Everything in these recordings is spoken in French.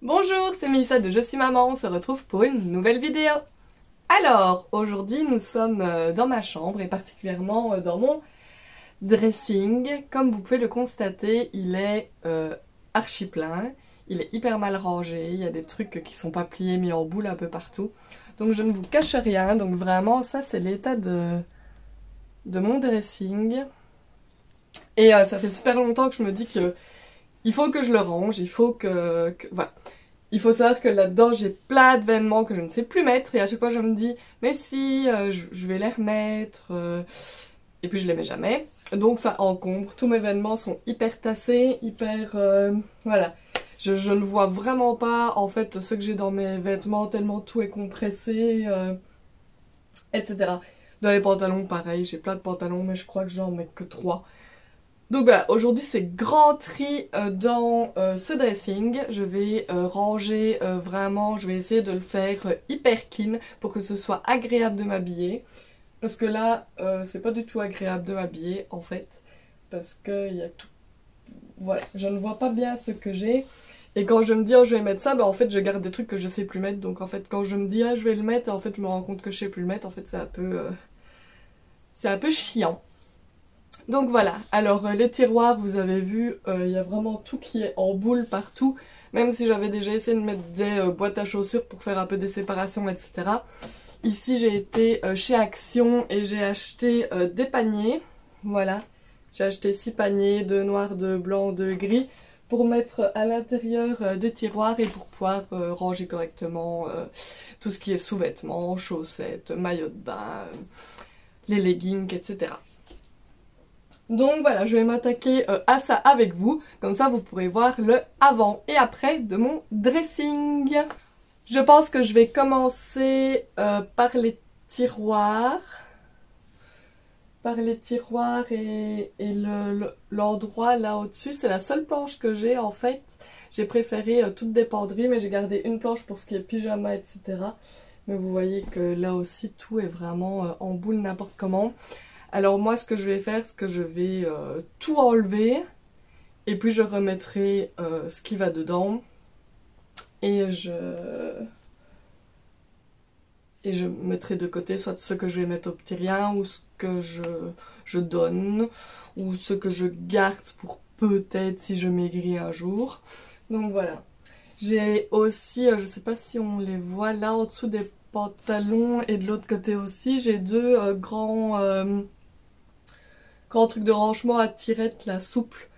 Bonjour, c'est Mélissa de Je suis maman, on se retrouve pour une nouvelle vidéo. Alors, aujourd'hui nous sommes dans ma chambre et particulièrement dans mon dressing. Comme vous pouvez le constater, il est archi plein, il est hyper mal rangé, il y a des trucs qui sont pas pliés, mis en boule un peu partout. Donc je ne vous cache rien, donc vraiment ça c'est l'état de mon dressing. Et ça fait super longtemps que je me dis que il faut que je le range, il faut voilà. Il faut savoir que là-dedans, j'ai plein de vêtements que je ne sais plus mettre et à chaque fois je me dis mais si, je vais les remettre et puis je les mets jamais. Donc ça encombre, tous mes vêtements sont hyper tassés, hyper... voilà. Je ne vois vraiment pas en fait ce que j'ai dans mes vêtements tellement tout est compressé, etc. Dans les pantalons, pareil, j'ai plein de pantalons mais je crois que j'en mets que 3. Donc voilà, aujourd'hui c'est grand tri dans ce dressing. Je vais ranger vraiment, je vais essayer de le faire hyper clean pour que ce soit agréable de m'habiller. Parce que là, c'est pas du tout agréable de m'habiller en fait. Parce que il y a tout... Voilà, je ne vois pas bien ce que j'ai. Et quand je me dis, oh je vais mettre ça, bah en fait je garde des trucs que je sais plus mettre. Donc en fait quand je me dis, ah je vais le mettre, en fait je me rends compte que je sais plus le mettre. En fait c'est un peu chiant. Donc voilà, alors les tiroirs, vous avez vu, il y a vraiment tout qui est en boule partout, même si j'avais déjà essayé de mettre des boîtes à chaussures pour faire un peu des séparations, etc. Ici j'ai été chez Action et j'ai acheté des paniers, voilà, j'ai acheté 6 paniers, 2 noirs, 2 blancs, 2 gris, pour mettre à l'intérieur des tiroirs et pour pouvoir ranger correctement tout ce qui est sous-vêtements, chaussettes, maillots de bain, les leggings, etc. Donc voilà, je vais m'attaquer à ça avec vous, comme ça vous pourrez voir le avant et après de mon dressing. Je pense que je vais commencer par les tiroirs. Par les tiroirs et l'endroit là au-dessus, c'est la seule planche que j'ai en fait. J'ai préféré toutes des penderies, mais j'ai gardé une planche pour ce qui est pyjama, etc. Mais vous voyez que là aussi tout est vraiment en boule n'importe comment. Alors moi ce que je vais faire, c'est que je vais tout enlever et puis je remettrai ce qui va dedans et je mettrai de côté soit ce que je vais mettre au petit rien ou ce que je donne ou ce que je garde pour peut-être si je maigris un jour. Donc voilà. J'ai aussi, je sais pas si on les voit là en dessous des pantalons et de l'autre côté aussi, j'ai deux grands trucs de rangement à tirettes là, souples.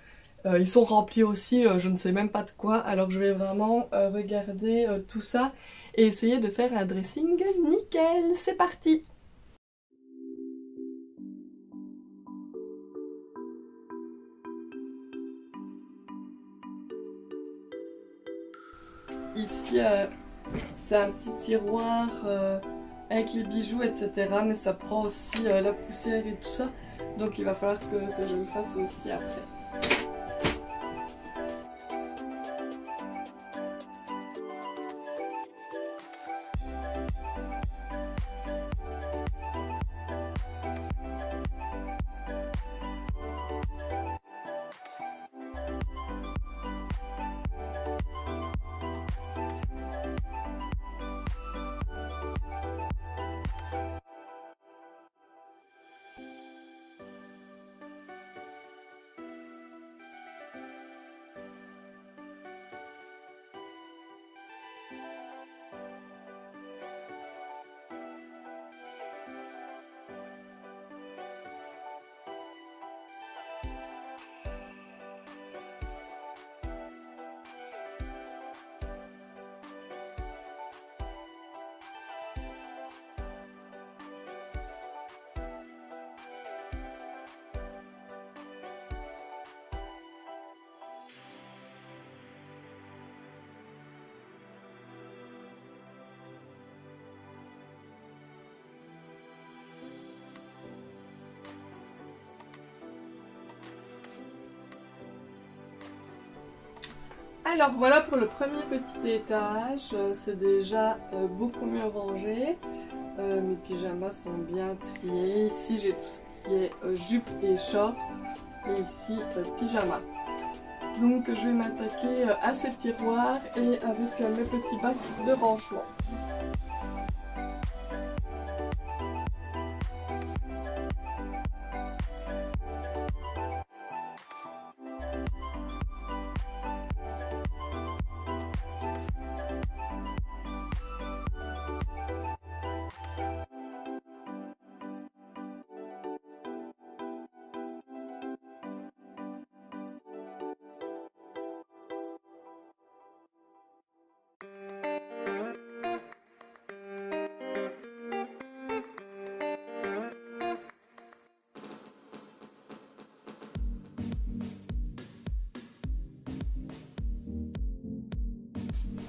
Ils sont remplis aussi, je ne sais même pas de quoi. Alors je vais vraiment regarder tout ça et essayer de faire un dressing nickel. C'est parti! Ici, c'est un petit tiroir avec les bijoux, etc. Mais ça prend aussi la poussière et tout ça. Donc il va falloir que je le fasse aussi après. Alors voilà pour le premier petit étage, c'est déjà beaucoup mieux rangé. Mes pyjamas sont bien triés. Ici j'ai tout ce qui est jupe et short et ici pyjama. Donc je vais m'attaquer à ces tiroirs et avec mes petits bacs de rangement.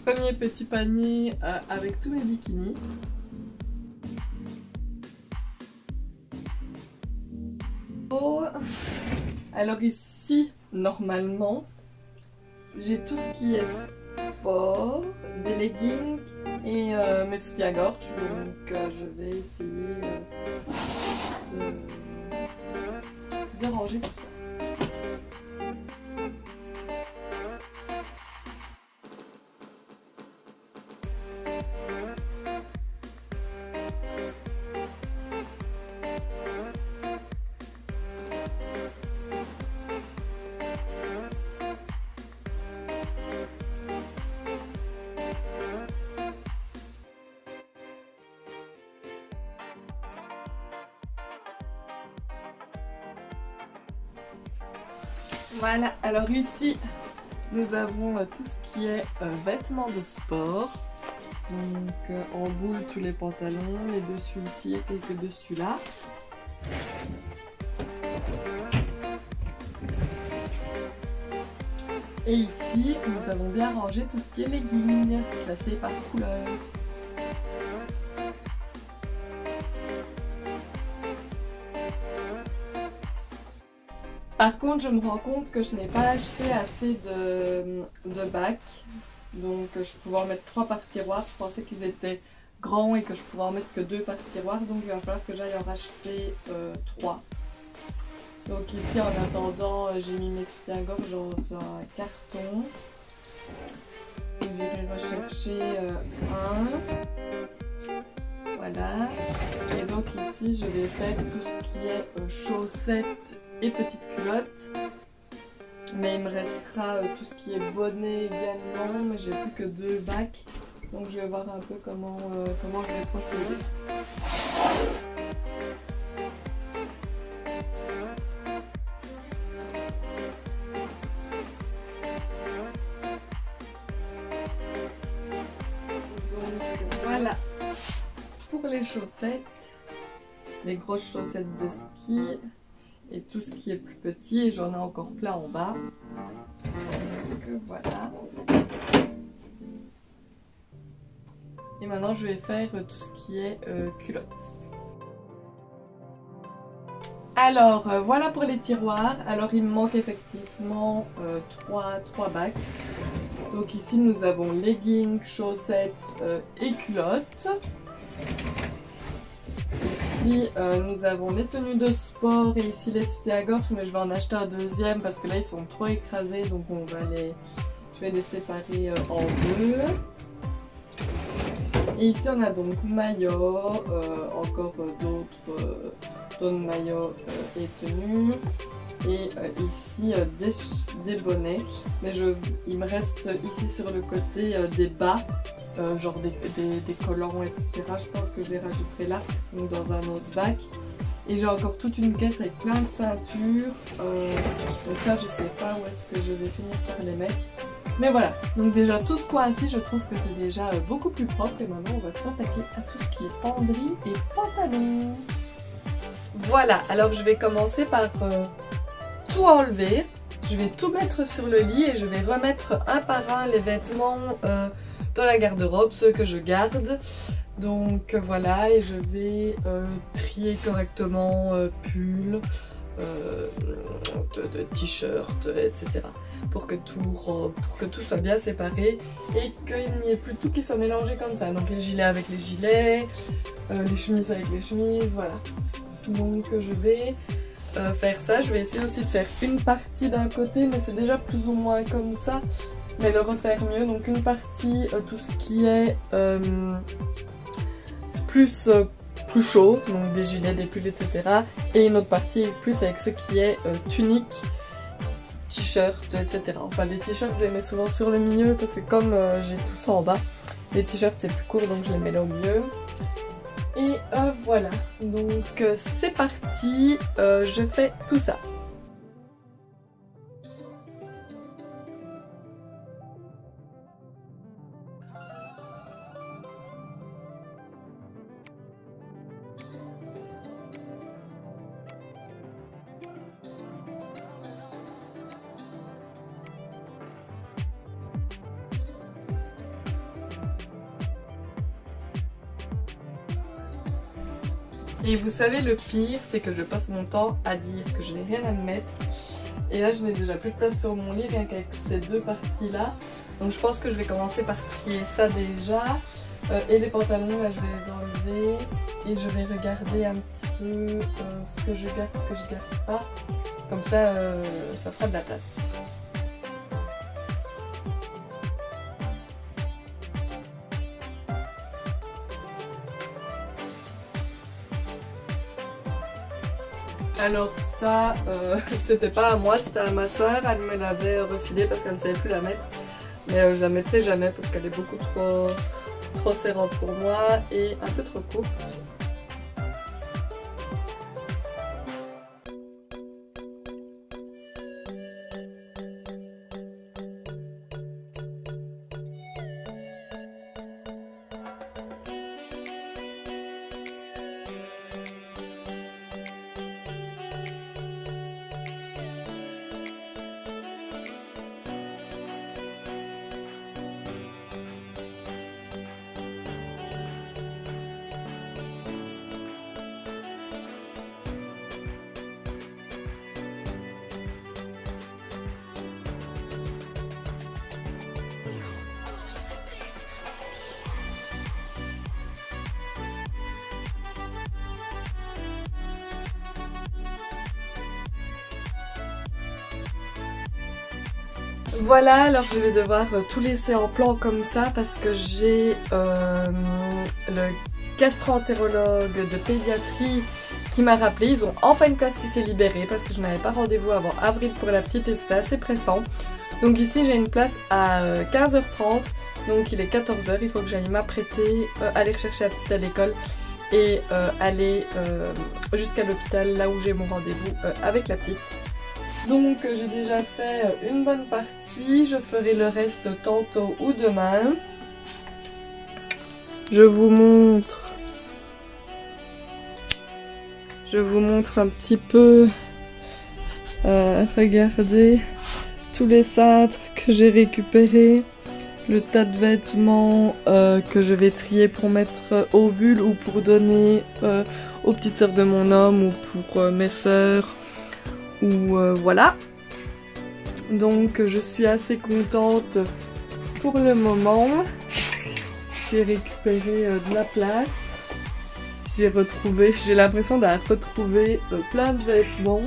Premier petit panier avec tous mes bikinis. Oh. Alors ici, normalement, j'ai tout ce qui est sport, des leggings et mes soutiens-gorge. Donc je vais essayer de ranger tout ça. Voilà, alors ici nous avons tout ce qui est vêtements de sport. Donc en boule tous les pantalons, les dessus ici et quelques dessus là. Et ici nous avons bien rangé tout ce qui est leggings, classés par couleur. Par contre, je me rends compte que je n'ai pas acheté assez de bacs, donc je pouvais en mettre 3 par tiroir. Je pensais qu'ils étaient grands et que je pouvais en mettre que 2 par tiroir, donc il va falloir que j'aille en racheter 3. Donc ici, en attendant, j'ai mis mes soutiens-gorge dans un carton. J'irai rechercher un. Voilà. Et donc ici, je vais faire tout ce qui est chaussettes et petites culottes, mais il me restera tout ce qui est bonnet également, mais j'ai plus que 2 bacs, donc je vais voir un peu comment je vais procéder. Donc voilà pour les chaussettes, les grosses chaussettes de ski. Et tout ce qui est plus petit, et j'en ai encore plein en bas. Donc voilà. Et maintenant je vais faire tout ce qui est culottes. Alors voilà pour les tiroirs. Alors il me manque effectivement 3 bacs. Donc ici nous avons leggings, chaussettes et culottes. Ici nous avons les tenues de sport et ici les soutiens-gorge, mais je vais en acheter un deuxième parce que là ils sont trop écrasés, donc je vais les séparer en 2. Et ici on a donc maillots, encore d'autres maillots et tenues. Et ici des bonnets, mais il me reste ici sur le côté des bas, genre des collants, etc. Je pense que je les rajouterai là, donc dans un autre bac. Et j'ai encore toute une caisse avec plein de ceintures, donc là je sais pas où est-ce que je vais finir par les mettre. Mais voilà, donc déjà tout ce coin-ci, je trouve que c'est déjà beaucoup plus propre. Et maintenant on va s'attaquer à tout ce qui est penderie et pantalon. Voilà, alors je vais commencer par tout enlever, je vais tout mettre sur le lit et je vais remettre un par un les vêtements dans la garde-robe, ceux que je garde. Donc voilà, et je vais trier correctement pulls, de t-shirts, etc. pour que tout soit bien séparé et qu'il n'y ait plus tout qui soit mélangé comme ça. Donc les gilets avec les gilets, les chemises avec les chemises, voilà. Donc je vais faire ça. Je vais essayer aussi de faire une partie d'un côté, mais c'est déjà plus ou moins comme ça. Mais le refaire mieux, donc une partie tout ce qui est plus chaud, donc des gilets, des pulls, etc. Et une autre partie plus avec ce qui est tunique, t-shirt, etc. Enfin les t-shirts je les mets souvent sur le milieu parce que comme j'ai tout ça en bas, les t-shirts c'est plus court donc je les mets là au milieu. Et voilà, donc c'est parti, je fais tout ça. Et vous savez le pire, c'est que je passe mon temps à dire que je n'ai rien à me mettre. Et là je n'ai déjà plus de place sur mon lit rien qu'avec ces deux parties là. Donc je pense que je vais commencer par trier ça déjà. Et les pantalons là je vais les enlever. Et je vais regarder un petit peu ce que je garde, ce que je garde pas. Comme ça, ça fera de la place. Alors ça, c'était pas à moi, c'était à ma soeur, elle me l'avait refilé parce qu'elle ne savait plus la mettre. Mais je la mettrai jamais parce qu'elle est beaucoup trop serrante pour moi et un peu trop courte. Voilà, alors je vais devoir tout laisser en plan comme ça parce que j'ai le gastro-entérologue de pédiatrie qui m'a rappelé. Ils ont enfin une place qui s'est libérée parce que je n'avais pas rendez-vous avant avril pour la petite et c'était assez pressant. Donc ici j'ai une place à 15h30, donc il est 14h, il faut que j'aille m'apprêter, aller rechercher la petite à l'école et aller jusqu'à l'hôpital là où j'ai mon rendez-vous avec la petite. Donc j'ai déjà fait une bonne partie, je ferai le reste tantôt ou demain. Je vous montre un petit peu, regardez, tous les cintres que j'ai récupérés, le tas de vêtements que je vais trier pour mettre au bulle ou pour donner aux petites sœurs de mon homme ou pour mes sœurs. Ou voilà, donc je suis assez contente pour le moment. J'ai récupéré de la place, j'ai l'impression d'avoir retrouvé plein de vêtements,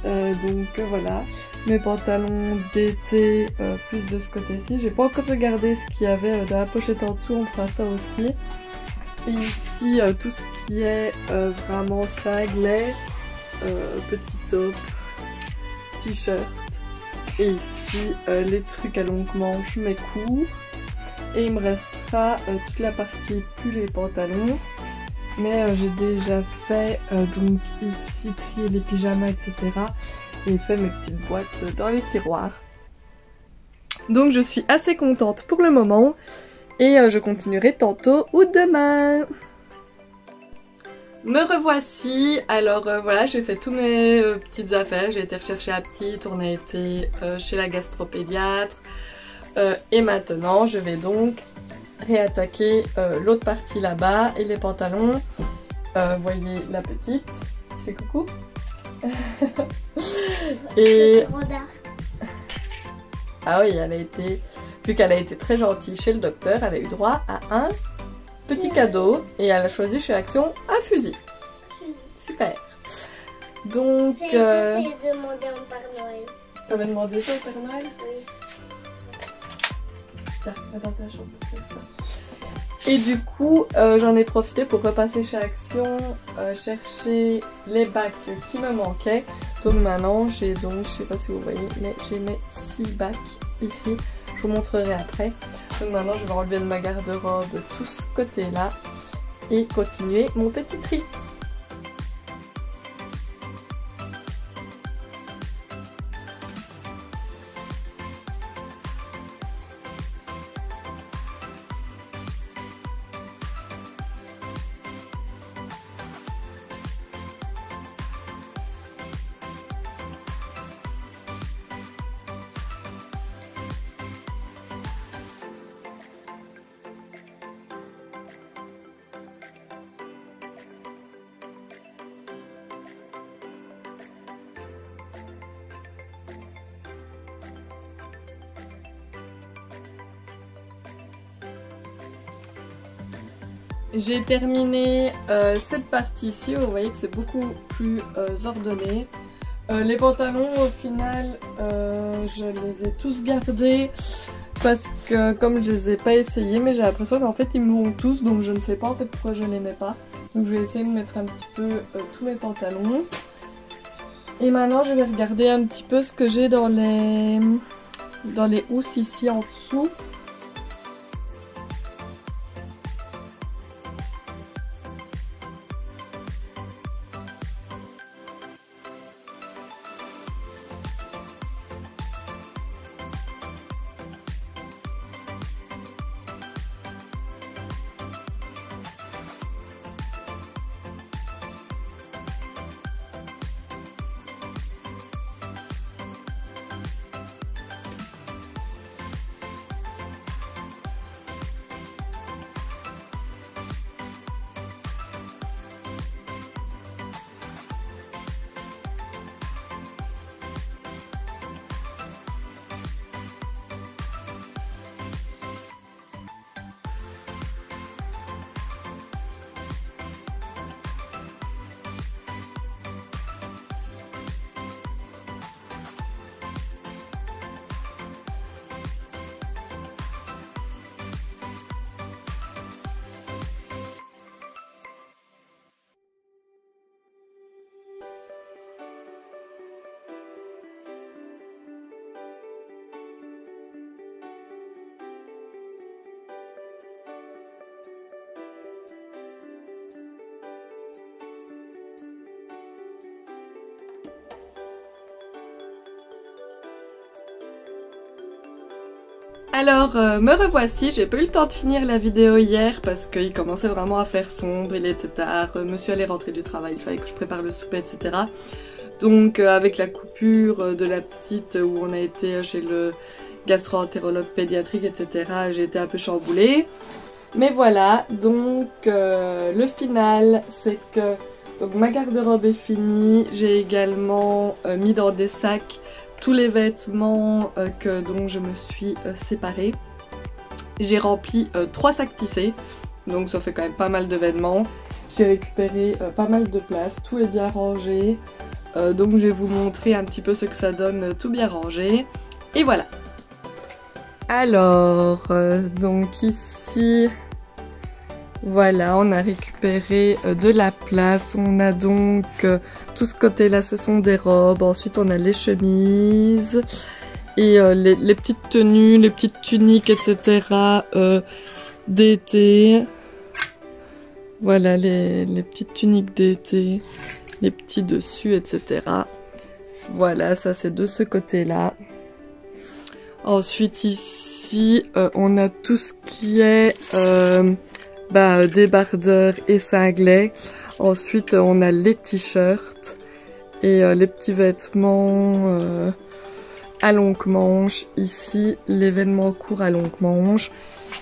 donc voilà, mes pantalons d'été plus de ce côté-ci. J'ai pas encore regardé ce qu'il y avait dans la pochette en dessous, on fera ça aussi. Et ici tout ce qui est vraiment singlet, petit top, t-shirt, et ici les trucs à longue manche mais courts, et il me restera toute la partie pull et pantalons, mais j'ai déjà fait donc ici trier les pyjamas etc. et fait mes petites boîtes dans les tiroirs. Donc je suis assez contente pour le moment et je continuerai tantôt ou demain. Me revoici, alors voilà, j'ai fait toutes mes petites affaires, j'ai été rechercher la petite, on a été chez la gastropédiatre et maintenant je vais donc réattaquer l'autre partie là-bas et les pantalons. Voyez la petite, tu fais coucou. Et... Ah oui, elle a été, vu qu'elle a été très gentille chez le docteur, elle a eu droit à un petit cadeau et elle a choisi chez Action un fusil. Super. Donc... J'ai demandé au Père Noël. T'avais demandé ça au Père Noël? Oui. Tiens, va dans ta chambre, comme ça. Et du coup, j'en ai profité pour repasser chez Action, chercher les bacs qui me manquaient. Donc maintenant, j'ai donc, je sais pas si vous voyez, mais j'ai mes 6 bacs ici. Je vous montrerai après. Donc maintenant, je vais enlever de ma garde-robe tout ce côté-là et continuer mon petit tri. J'ai terminé cette partie ici, vous voyez que c'est beaucoup plus ordonné. Les pantalons au final je les ai tous gardés parce que comme je les ai pas essayés, mais j'ai l'impression qu'en fait ils me vont tous, donc je ne sais pas en fait pourquoi je les mets pas. Donc je vais essayer de mettre un petit peu tous mes pantalons. Et maintenant je vais regarder un petit peu ce que j'ai dans les housses ici en dessous. Alors, me revoici, j'ai pas eu le temps de finir la vidéo hier parce qu'il commençait vraiment à faire sombre, il était tard, monsieur allait rentrer du travail, il fallait que je prépare le souper, etc. Donc avec la coupure de la petite où on a été chez le gastro-entérologue pédiatrique, etc., j'ai été un peu chamboulée. Mais voilà, donc le final, c'est que donc, ma garde-robe est finie, j'ai également mis dans des sacs tous les vêtements dont je me suis séparée. J'ai rempli 3 sacs tissés, donc ça fait quand même pas mal de vêtements. J'ai récupéré pas mal de place, tout est bien rangé. Donc je vais vous montrer un petit peu ce que ça donne tout bien rangé. Et voilà. Alors, donc ici, voilà, on a récupéré de la place. On a donc tout ce côté-là, ce sont des robes. Ensuite, on a les chemises et les petites tenues, les petites tuniques, etc. D'été. Voilà, les petites tuniques d'été, les petits dessus, etc. Voilà, ça c'est de ce côté-là. Ensuite, ici, on a tout ce qui est débardeurs et cinglés. Ensuite, on a les t-shirts et les petits vêtements à longue manche. Ici, les vêtements courts à longue manche.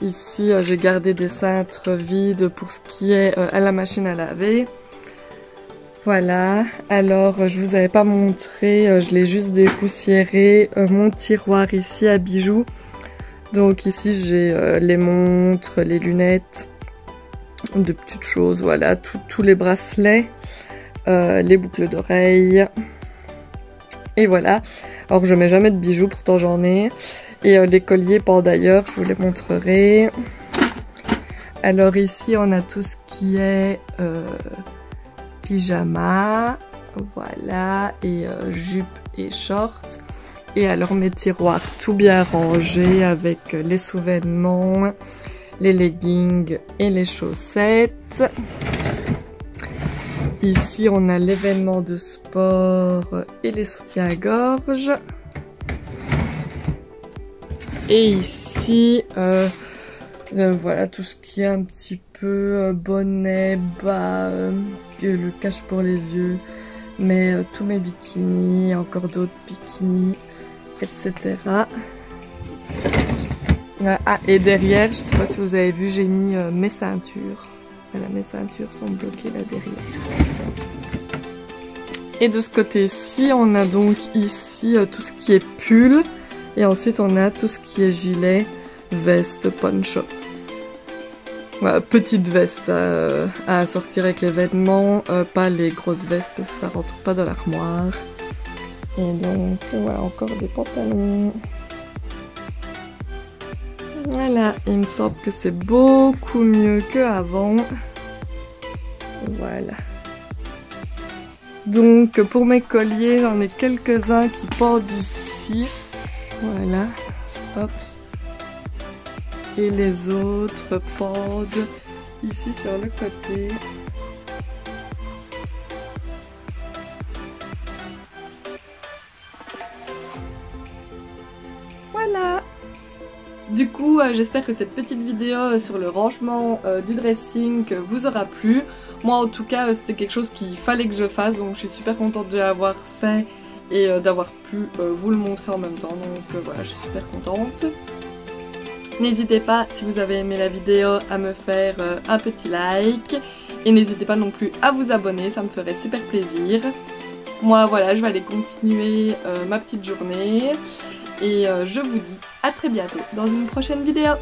Ici, j'ai gardé des cintres vides pour ce qui est à la machine à laver. Voilà. Alors, je vous avais pas montré, je l'ai juste dépoussiéré, mon tiroir ici à bijoux. Donc ici, j'ai les montres, les lunettes, de petites choses, voilà, tous les bracelets. les boucles d'oreilles. Et voilà. Alors je mets jamais de bijoux, pourtant j'en ai. Et les colliers pas d'ailleurs, je vous les montrerai. Alors ici on a tout ce qui est pyjama, voilà, et jupe et shorts. Et alors mes tiroirs tout bien rangés avec les sous-vêtements, les leggings et les chaussettes. Ici on a les vêtements de sport et les soutiens-gorge. Et ici, voilà tout ce qui est un petit peu bonnet, bas, le cache pour les yeux. Mais tous mes bikinis, encore d'autres bikinis, etc. Ah, et derrière, je sais pas si vous avez vu, j'ai mis mes ceintures. Voilà, mes ceintures sont bloquées là derrière. Et de ce côté-ci, on a donc ici tout ce qui est pull. Et ensuite, on a tout ce qui est gilet, veste, poncho. Voilà, petite veste à sortir avec les vêtements, pas les grosses vestes parce que ça rentre pas dans l'armoire. Et donc, voilà, encore des pantalons. Voilà, il me semble que c'est beaucoup mieux qu'avant. Voilà. Donc, pour mes colliers, j'en ai quelques-uns qui pendent ici. Voilà. Hop. Et les autres pendent ici sur le côté. Voilà. Du coup, j'espère que cette petite vidéo sur le rangement du dressing vous aura plu. Moi en tout cas, c'était quelque chose qu'il fallait que je fasse, donc je suis super contente de l'avoir fait et d'avoir pu vous le montrer en même temps. Donc voilà, je suis super contente. N'hésitez pas, si vous avez aimé la vidéo, à me faire un petit like. Et n'hésitez pas non plus à vous abonner, ça me ferait super plaisir. Moi voilà, je vais aller continuer ma petite journée. Et je vous dis à très bientôt dans une prochaine vidéo.